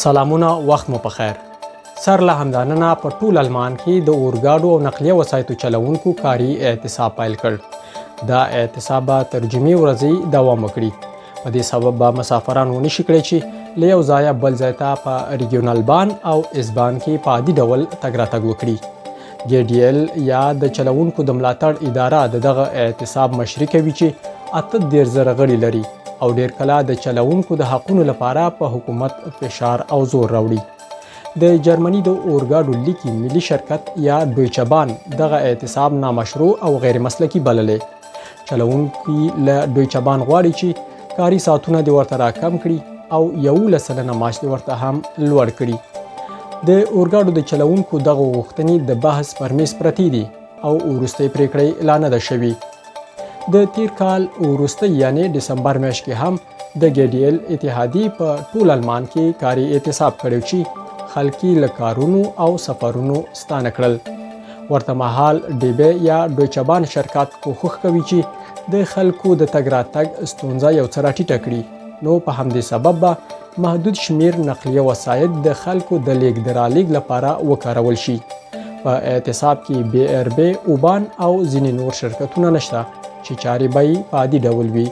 سلامونه، وخت مو پخیر. سر له همداننه په ټول المان کې د اورګاډو او نقلیه وسایطو چلوونکو کاري اعتصاب پیل کړ. دا اعتصاب به تر جمعې ورځې دوام وکړي. په دې سبب به مسافران ونشي کړی چې له یو ځایه بل ځای ته په ریګیونل بان او اسبان کې په عادي ډول تګ راتګ وکړي. GDL یا د چلوونکو د ملاتړ اداره دغه اعتصاب مشري کوي چې 38,000 غړي لري او ډیر کله د چلوونکو د حقونو لپاره په حکومت فشار او زور راوړي. د جرمني د اورګاډو لیکي ملي شرکت یا دویچه بان دغه اعتصاب نامشروع او غیر مسلکي بللې. چلوونکي له دویچه بان غواړي چې کاري ساعتونه د ورته راکم کړي او 11% معاش د ورته هم لوړ کړي. د اورګاډو د چلوونکو دغه غوښتنې د بحث پر میز پرتې دي او وروستۍ پریکړې لا نه ده شوې. د تیر کال وروسته یعنی دسمبر میاشت کې هم د GDL اتحادیې په ټول المان کې کاري اعتصاب کړی چې خلکي له کارونو او سفرونو ستانه کړل. ورته مهال DB یا دویچه بان شرکت کوښښ کوي چې د خلکو د تګ راتګ ستونزه یو څه راټیټه کړي. نو په همدې سبب به محدود شمیر نقلیه وسایط د خلکو د لیږد رالېږد لپاره وکارول شي. په اعتصاب کې BRB، اوبان او ځینې نور شرکتونه نشته چې چارې به یې په عادي ډول وي.